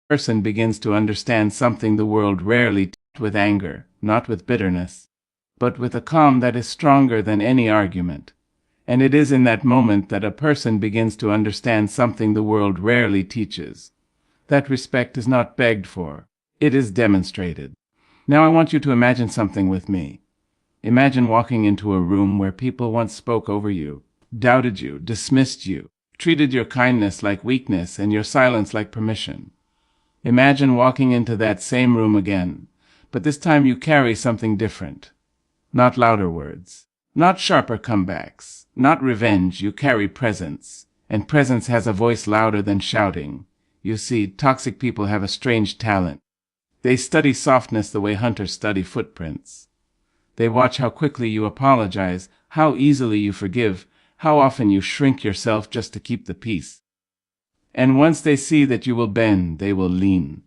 person begins to understand something the world rarely teaches, with anger, not with bitterness, but with a calm that is stronger than any argument. And it is in that moment that a person begins to understand something the world rarely teaches. That respect is not begged for, it is demonstrated. Now I want you to imagine something with me. Imagine walking into a room where people once spoke over you, doubted you, dismissed you, treated your kindness like weakness and your silence like permission. Imagine walking into that same room again, but this time you carry something different. Not louder words, not sharper comebacks, not revenge. You carry presence, and presence has a voice louder than shouting. You see, toxic people have a strange talent. They study softness the way hunters study footprints. They watch how quickly you apologize, how easily you forgive, how often you shrink yourself just to keep the peace. And once they see that you will bend, they will lean.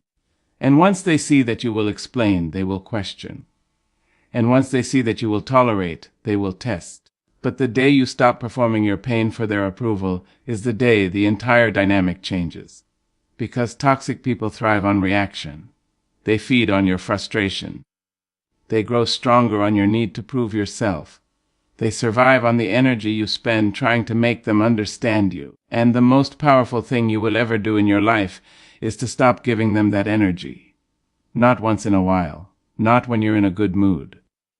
And once they see that you will explain, they will question. And once they see that you will tolerate, they will test. But the day you stop performing your pain for their approval is the day the entire dynamic changes. Because toxic people thrive on reaction. They feed on your frustration. They grow stronger on your need to prove yourself. They survive on the energy you spend trying to make them understand you. And the most powerful thing you will ever do in your life is to stop giving them that energy. Not once in a while, not when you're in a good mood,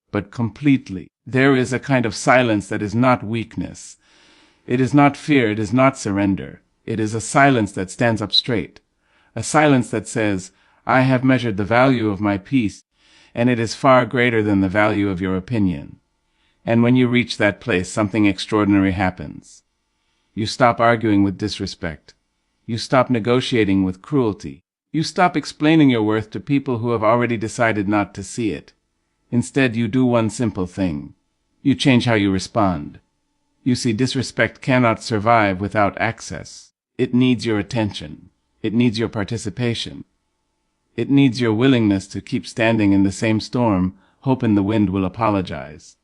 but completely. There is a kind of silence that is not weakness. It is not fear, it is not surrender. It is a silence that stands up straight. A silence that says, I have measured the value of my peace, and it is far greater than the value of your opinion. And when you reach that place, something extraordinary happens. You stop arguing with disrespect. You stop negotiating with cruelty. You stop explaining your worth to people who have already decided not to see it. Instead, you do one simple thing. You change how you respond. You see, disrespect cannot survive without access. It needs your attention. It needs your participation. It needs your willingness to keep standing in the same storm, hoping the wind will apologize.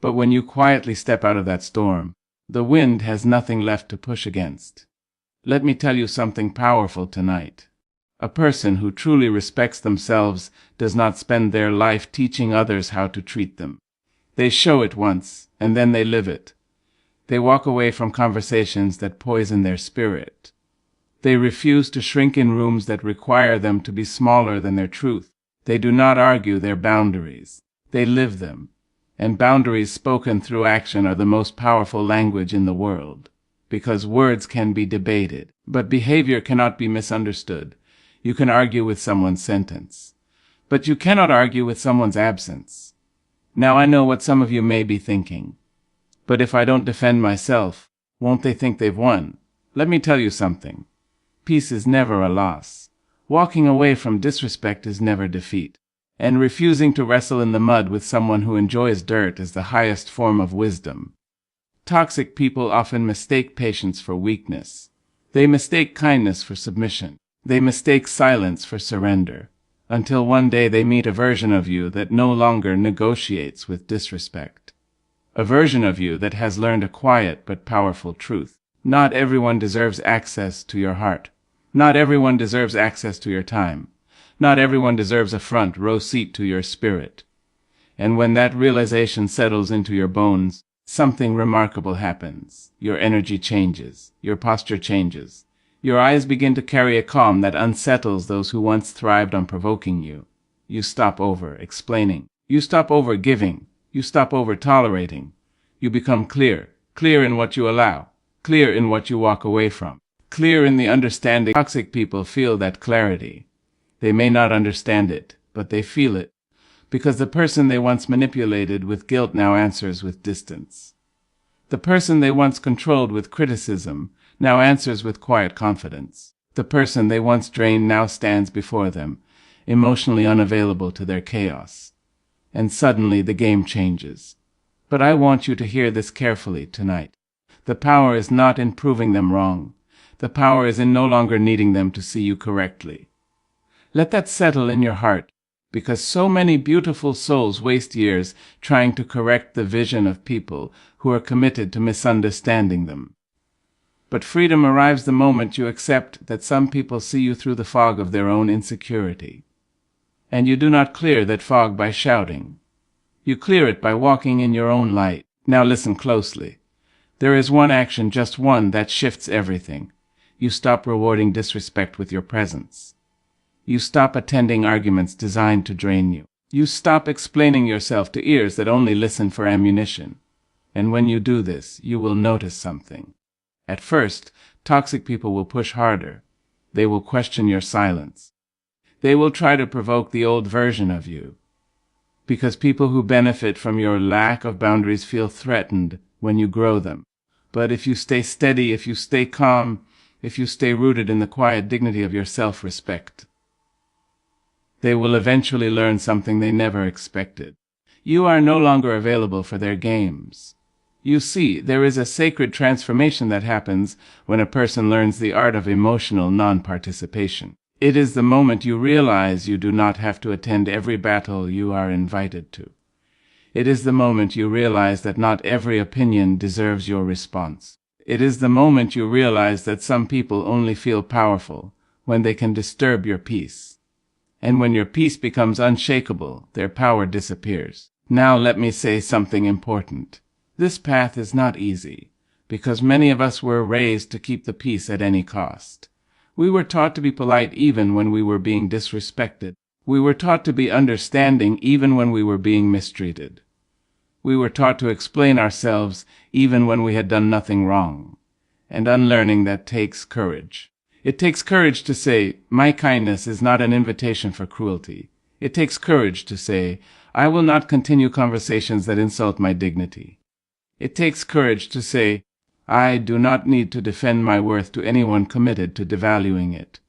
But when you quietly step out of that storm, the wind has nothing left to push against. Let me tell you something powerful tonight. A person who truly respects themselves does not spend their life teaching others how to treat them. They show it once, and then they live it. They walk away from conversations that poison their spirit. They refuse to shrink in rooms that require them to be smaller than their truth. They do not argue their boundaries. They live them. And boundaries spoken through action are the most powerful language in the world. Because words can be debated, but behavior cannot be misunderstood. You can argue with someone's sentence, but you cannot argue with someone's absence. Now I know what some of you may be thinking. But if I don't defend myself, won't they think they've won? Let me tell you something. Peace is never a loss. Walking away from disrespect is never defeat. And refusing to wrestle in the mud with someone who enjoys dirt is the highest form of wisdom. Toxic people often mistake patience for weakness. They mistake kindness for submission. They mistake silence for surrender, until one day they meet a version of you that no longer negotiates with disrespect. A version of you that has learned a quiet but powerful truth. Not everyone deserves access to your heart. Not everyone deserves access to your time. Not everyone deserves a front row seat to your spirit. And when that realization settles into your bones, something remarkable happens. Your energy changes. Your posture changes. Your eyes begin to carry a calm that unsettles those who once thrived on provoking you. You stop over-explaining. You stop over-giving. You stop over-tolerating. You become clear. Clear in what you allow. Clear in what you walk away from. Clear in the understanding. Toxic people feel that clarity. They may not understand it, but they feel it. Because the person they once manipulated with guilt now answers with distance. The person they once controlled with criticism now answers with quiet confidence. The person they once drained now stands before them, emotionally unavailable to their chaos. And suddenly the game changes. But I want you to hear this carefully tonight. The power is not in proving them wrong. The power is in no longer needing them to see you correctly. Let that settle in your heart, because so many beautiful souls waste years trying to correct the vision of people who are committed to misunderstanding them. But freedom arrives the moment you accept that some people see you through the fog of their own insecurity. And you do not clear that fog by shouting. You clear it by walking in your own light. Now listen closely. There is one action, just one, that shifts everything. You stop rewarding disrespect with your presence. You stop attending arguments designed to drain you. You stop explaining yourself to ears that only listen for ammunition. And when you do this, you will notice something. At first, toxic people will push harder. They will question your silence. They will try to provoke the old version of you. Because people who benefit from your lack of boundaries feel threatened when you grow them. But if you stay steady, if you stay calm, if you stay rooted in the quiet dignity of your self-respect, they will eventually learn something they never expected. You are no longer available for their games. You see, there is a sacred transformation that happens when a person learns the art of emotional non-participation. It is the moment you realize you do not have to attend every battle you are invited to. It is the moment you realize that not every opinion deserves your response. It is the moment you realize that some people only feel powerful when they can disturb your peace. And when your peace becomes unshakable, their power disappears. Now let me say something important. This path is not easy, because many of us were raised to keep the peace at any cost. We were taught to be polite even when we were being disrespected. We were taught to be understanding even when we were being mistreated. We were taught to explain ourselves even when we had done nothing wrong. And unlearning that takes courage. It takes courage to say, my kindness is not an invitation for cruelty. It takes courage to say, I will not continue conversations that insult my dignity. It takes courage to say, I do not need to defend my worth to anyone committed to devaluing it.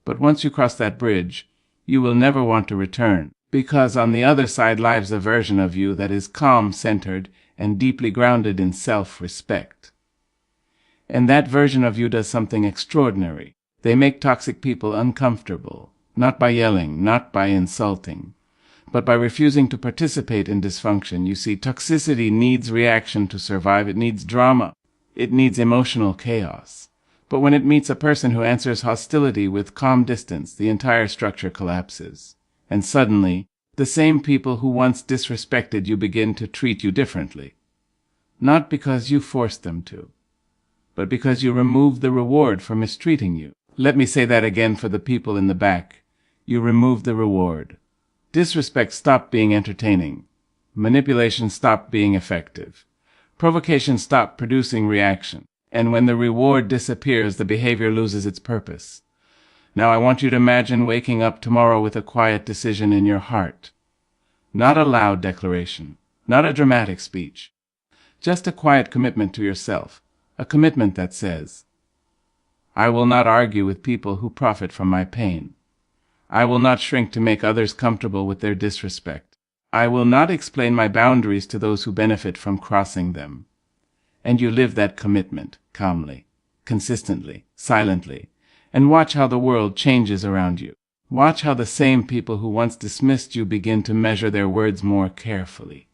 But once you cross that bridge, you will never want to return, because on the other side lies a version of you that is calm, centered, and deeply grounded in self-respect. And that version of you does something extraordinary. They make toxic people uncomfortable, not by yelling, not by insulting, but by refusing to participate in dysfunction. You see, toxicity needs reaction to survive. It needs drama. It needs emotional chaos. But when it meets a person who answers hostility with calm distance, the entire structure collapses. And suddenly, the same people who once disrespected you begin to treat you differently. Not because you forced them to, but because you removed the reward for mistreating you. Let me say that again for the people in the back. You removed the reward. Disrespect stopped being entertaining. Manipulation stopped being effective. Provocation stopped producing reaction. And when the reward disappears, the behavior loses its purpose. Now I want you to imagine waking up tomorrow with a quiet decision in your heart. Not a loud declaration, not a dramatic speech. Just a quiet commitment to yourself. A commitment that says, I will not argue with people who profit from my pain. I will not shrink to make others comfortable with their disrespect. I will not explain my boundaries to those who benefit from crossing them. And you live that commitment calmly, consistently, silently, and watch how the world changes around you. Watch how the same people who once dismissed you begin to measure their words more carefully.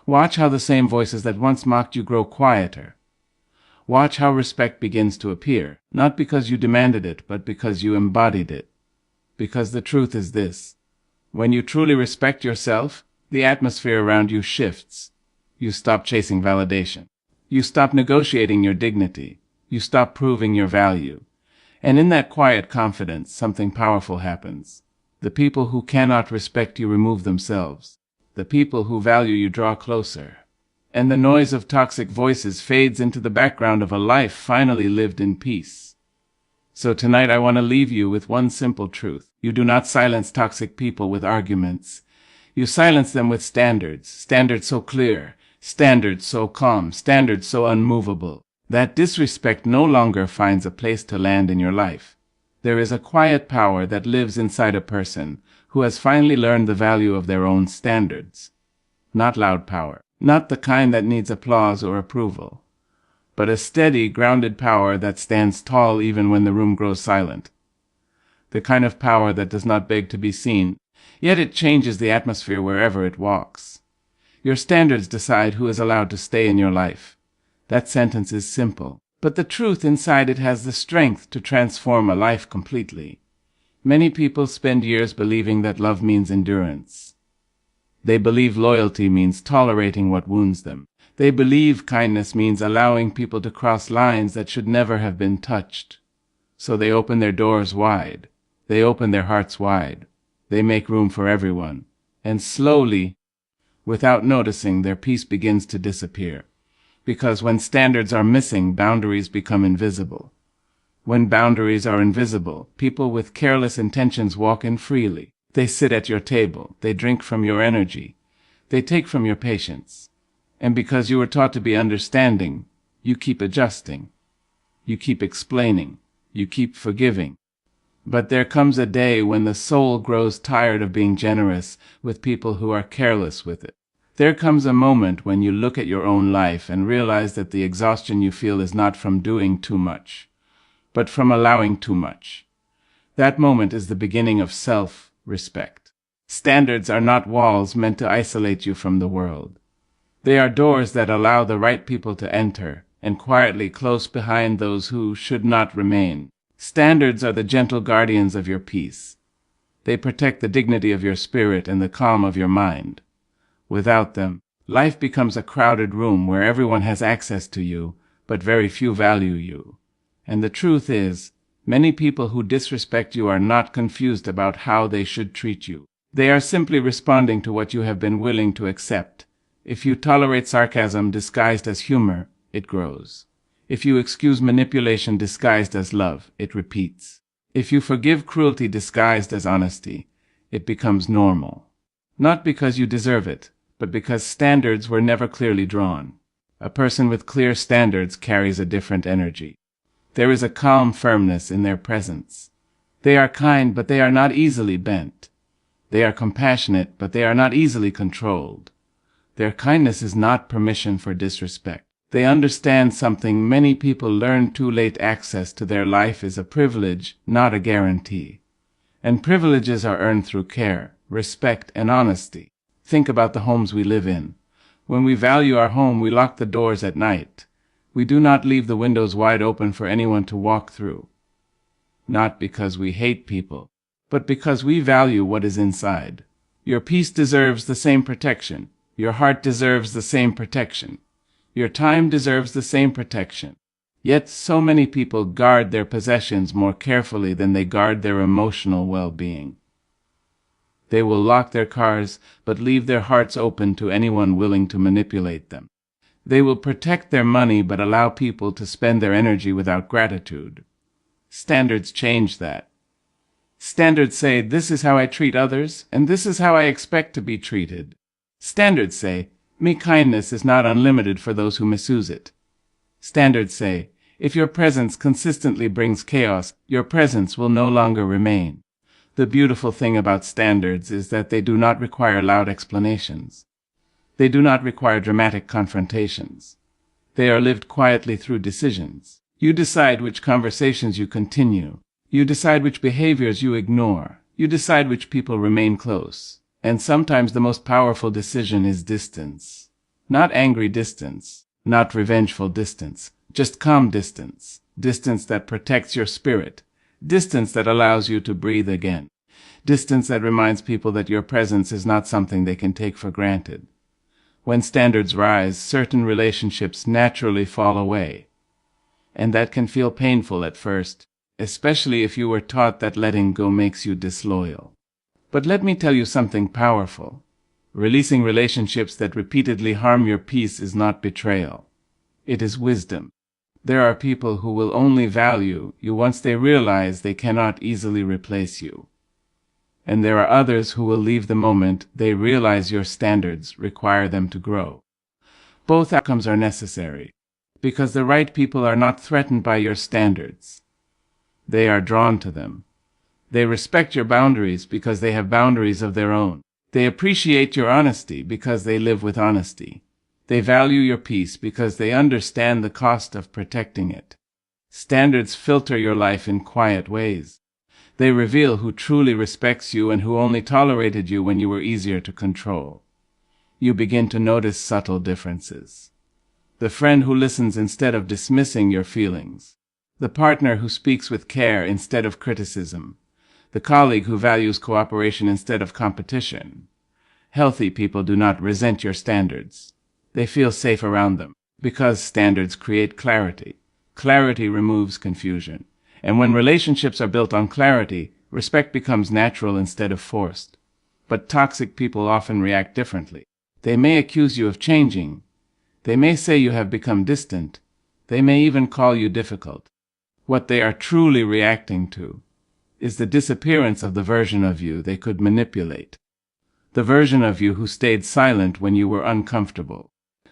Watch how the same voices that once mocked you grow quieter. Watch how respect begins to appear, not because you demanded it, but because you embodied it. Because the truth is this: when you truly respect yourself, the atmosphere around you shifts. You stop chasing validation. You stop negotiating your dignity. You stop proving your value. And in that quiet confidence, something powerful happens. The people who cannot respect you remove themselves. The people who value you draw closer. And the noise of toxic voices fades into the background of a life finally lived in peace. So tonight I want to leave you with one simple truth. You do not silence toxic people with arguments. You silence them with standards. Standards so clear, standards so calm, standards so unmovable, that disrespect no longer finds a place to land in your life. There is a quiet power that lives inside a person who has finally learned the value of their own standards. Not loud power. Not the kind that needs applause or approval, but a steady, grounded power that stands tall even when the room grows silent. The kind of power that does not beg to be seen, yet it changes the atmosphere wherever it walks. Your standards decide who is allowed to stay in your life. That sentence is simple, But the truth inside it has the strength to transform a life completely. Many people spend years believing that love means endurance. They believe loyalty means tolerating what wounds them. They believe kindness means allowing people to cross lines that should never have been touched. So they open their doors wide. They open their hearts wide. They make room for everyone. And slowly, without noticing, their peace begins to disappear. Because when standards are missing, boundaries become invisible. When boundaries are invisible, people with careless intentions walk in freely. They sit at your table. They drink from your energy. They take from your patience. And because you were taught to be understanding, you keep adjusting. You keep explaining. You keep forgiving. But there comes a day when the soul grows tired of being generous with people who are careless with it. There comes a moment when you look at your own life and realize that the exhaustion you feel is not from doing too much, but from allowing too much. That moment is the beginning of self-respect. Standards are not walls meant to isolate you from the world. They are doors that allow the right people to enter and quietly close behind those who should not remain. Standards are the gentle guardians of your peace. They protect the dignity of your spirit and the calm of your mind. Without them, life becomes a crowded room where everyone has access to you, but very few value you. And the truth is, many people who disrespect you are not confused about how they should treat you. They are simply responding to what you have been willing to accept. If you tolerate sarcasm disguised as humor, it grows. If you excuse manipulation disguised as love, it repeats. If you forgive cruelty disguised as honesty, it becomes normal. Not because you deserve it, but because standards were never clearly drawn. A person with clear standards carries a different energy. There is a calm firmness in their presence. They are kind, but they are not easily bent. They are compassionate, but they are not easily controlled. Their kindness is not permission for disrespect. They understand something many people learn too late: access to their life is a privilege, not a guarantee. And privileges are earned through care, respect, and honesty. Think about the homes we live in. When we value our home, we lock the doors at night. We do not leave the windows wide open for anyone to walk through. Not because we hate people, but because we value what is inside. Your peace deserves the same protection. Your heart deserves the same protection. Your time deserves the same protection. Yet so many people guard their possessions more carefully than they guard their emotional well-being. They will lock their cars, but leave their hearts open to anyone willing to manipulate them. They will protect their money, but allow people to spend their energy without gratitude. Standards change that. Standards say, this is how I treat others, and this is how I expect to be treated. Standards say, me kindness is not unlimited for those who misuse it. Standards say, if your presence consistently brings chaos, your presence will no longer remain. The beautiful thing about standards is that they do not require loud explanations. They do not require dramatic confrontations. They are lived quietly through decisions. You decide which conversations you continue. You decide which behaviors you ignore. You decide which people remain close. And sometimes the most powerful decision is distance. Not angry distance, not revengeful distance, just calm distance. Distance that protects your spirit. Distance that allows you to breathe again. Distance that reminds people that your presence is not something they can take for granted. When standards rise, certain relationships naturally fall away. And that can feel painful at first, especially if you were taught that letting go makes you disloyal. But let me tell you something powerful. Releasing relationships that repeatedly harm your peace is not betrayal. It is wisdom. There are people who will only value you once they realize they cannot easily replace you. And there are others who will leave the moment they realize your standards require them to grow. Both outcomes are necessary, because the right people are not threatened by your standards. They are drawn to them. They respect your boundaries because they have boundaries of their own. They appreciate your honesty because they live with honesty. They value your peace because they understand the cost of protecting it. Standards filter your life in quiet ways. They reveal who truly respects you and who only tolerated you when you were easier to control. You begin to notice subtle differences. the friend who listens instead of dismissing your feelings, the partner who speaks with care instead of criticism, the colleague who values cooperation instead of competition. Healthy people do not resent your standards. They feel safe around them, because standards create clarity. Clarity removes confusion. And when relationships are built on clarity, respect becomes natural instead of forced. But toxic people often react differently. They may accuse you of changing. They may say you have become distant. They may even call you difficult. What they are truly reacting to is the disappearance of the version of you they could manipulate. The version of you who stayed silent when you were uncomfortable.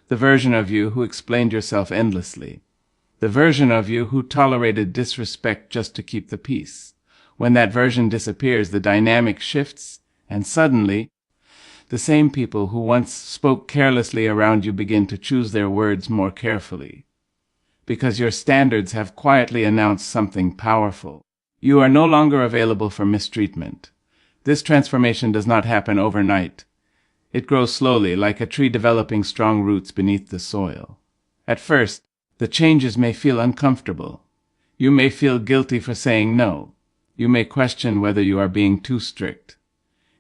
The version of you who explained yourself endlessly. The version of you who tolerated disrespect just to keep the peace. When that version disappears, the dynamic shifts, and suddenly, the same people who once spoke carelessly around you begin to choose their words more carefully. Because your standards have quietly announced something powerful. You are no longer available for mistreatment. This transformation does not happen overnight. It grows slowly, like a tree developing strong roots beneath the soil. At first, the changes may feel uncomfortable. You may feel guilty for saying no. You may question whether you are being too strict.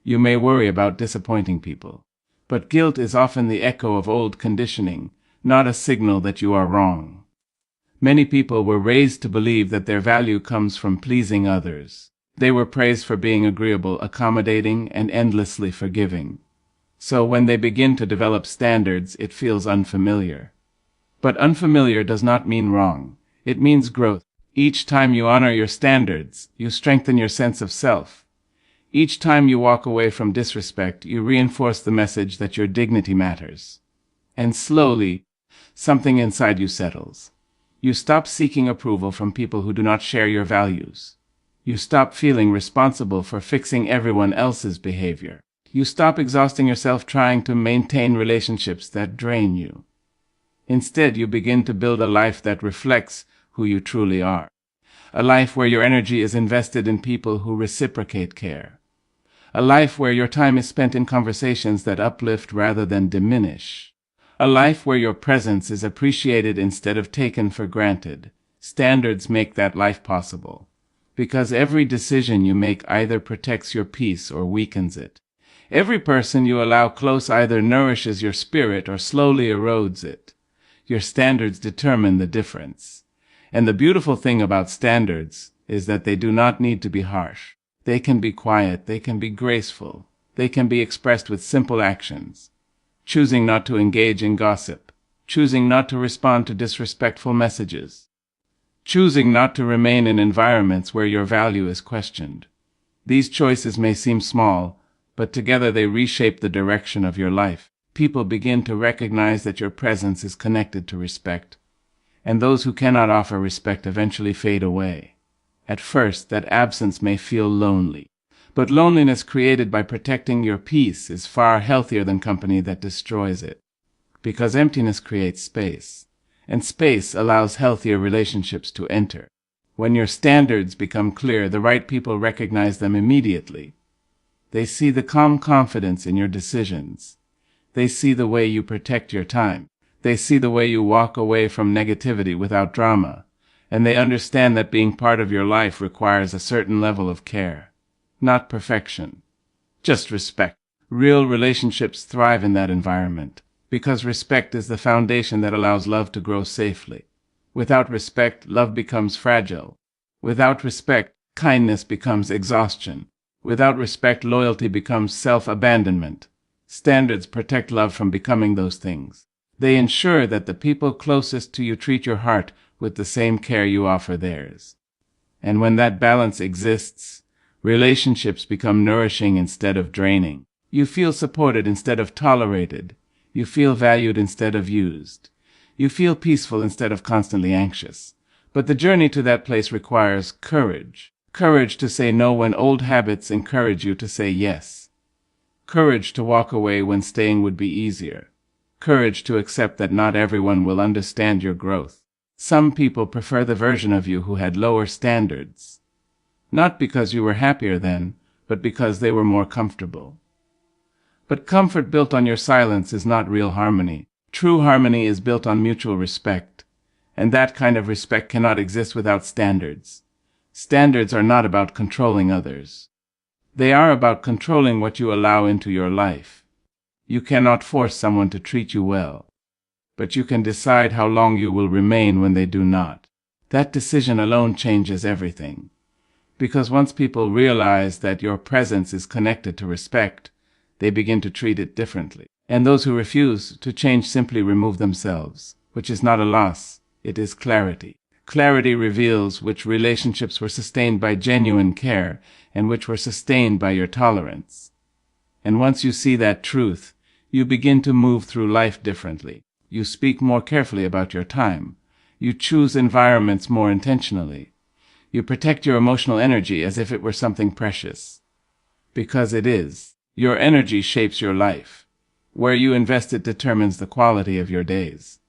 You may worry about disappointing people. But guilt is often the echo of old conditioning, not a signal that you are wrong. Many people were raised to believe that their value comes from pleasing others. They were praised for being agreeable, accommodating, and endlessly forgiving. So when they begin to develop standards, it feels unfamiliar. But unfamiliar does not mean wrong. It means growth. Each time you honor your standards, you strengthen your sense of self. Each time you walk away from disrespect, you reinforce the message that your dignity matters. And slowly, something inside you settles. You stop seeking approval from people who do not share your values. You stop feeling responsible for fixing everyone else's behavior. You stop exhausting yourself trying to maintain relationships that drain you. Instead, you begin to build a life that reflects who you truly are. A life where your energy is invested in people who reciprocate care. A life where your time is spent in conversations that uplift rather than diminish. A life where your presence is appreciated instead of taken for granted. Standards make that life possible, because every decision you make either protects your peace or weakens it. Every person you allow close either nourishes your spirit or slowly erodes it. Your standards determine the difference. And the beautiful thing about standards is that they do not need to be harsh. They can be quiet, they can be graceful, they can be expressed with simple actions. Choosing not to engage in gossip, choosing not to respond to disrespectful messages, choosing not to remain in environments where your value is questioned. These choices may seem small, but together they reshape the direction of your life. People begin to recognize that your presence is connected to respect, and those who cannot offer respect eventually fade away. At first, that absence may feel lonely, but loneliness created by protecting your peace is far healthier than company that destroys it, because emptiness creates space, and space allows healthier relationships to enter. When your standards become clear, the right people recognize them immediately. They see the calm confidence in your decisions. They see the way you protect your time. They see the way you walk away from negativity without drama. And they understand that being part of your life requires a certain level of care. Not perfection, just respect. Real relationships thrive in that environment, because respect is the foundation that allows love to grow safely. Without respect, love becomes fragile. Without respect, kindness becomes exhaustion. Without respect, loyalty becomes self-abandonment. Standards protect love from becoming those things. They ensure that the people closest to you treat your heart with the same care you offer theirs. And when that balance exists, relationships become nourishing instead of draining. You feel supported instead of tolerated. You feel valued instead of used. You feel peaceful instead of constantly anxious. But the journey to that place requires courage. Courage to say no when old habits encourage you to say yes. Courage to walk away when staying would be easier. Courage to accept that not everyone will understand your growth. Some people prefer the version of you who had lower standards. Not because you were happier then, but because they were more comfortable. But comfort built on your silence is not real harmony. True harmony is built on mutual respect, and that kind of respect cannot exist without standards. Standards are not about controlling others. They are about controlling what you allow into your life. You cannot force someone to treat you well, but you can decide how long you will remain when they do not. That decision alone changes everything. Because once people realize that your presence is connected to respect, they begin to treat it differently. And those who refuse to change simply remove themselves, which is not a loss, it is clarity. Clarity reveals which relationships were sustained by genuine care and which were sustained by your tolerance. And once you see that truth, you begin to move through life differently. You speak more carefully about your time. You choose environments more intentionally. You protect your emotional energy as if it were something precious. Because it is. Your energy shapes your life. Where you invest it determines the quality of your days.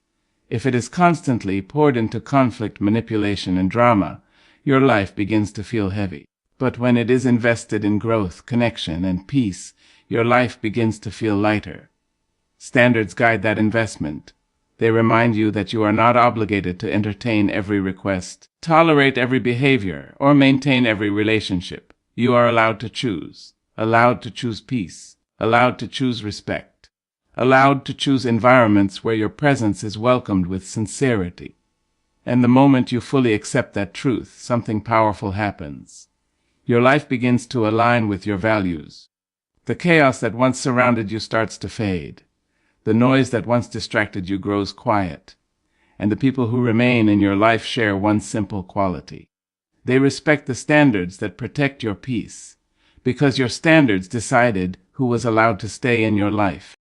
If it is constantly poured into conflict, manipulation, and drama, your life begins to feel heavy. But when it is invested in growth, connection, and peace, your life begins to feel lighter. Standards guide that investment. They remind you that you are not obligated to entertain every request, tolerate every behavior, or maintain every relationship. You are allowed to choose peace, allowed to choose respect, allowed to choose environments where your presence is welcomed with sincerity. And the moment you fully accept that truth, something powerful happens. Your life begins to align with your values. The chaos that once surrounded you starts to fade. The noise that once distracted you grows quiet, and the people who remain in your life share one simple quality. They respect the standards that protect your peace, because your standards decided who was allowed to stay in your life.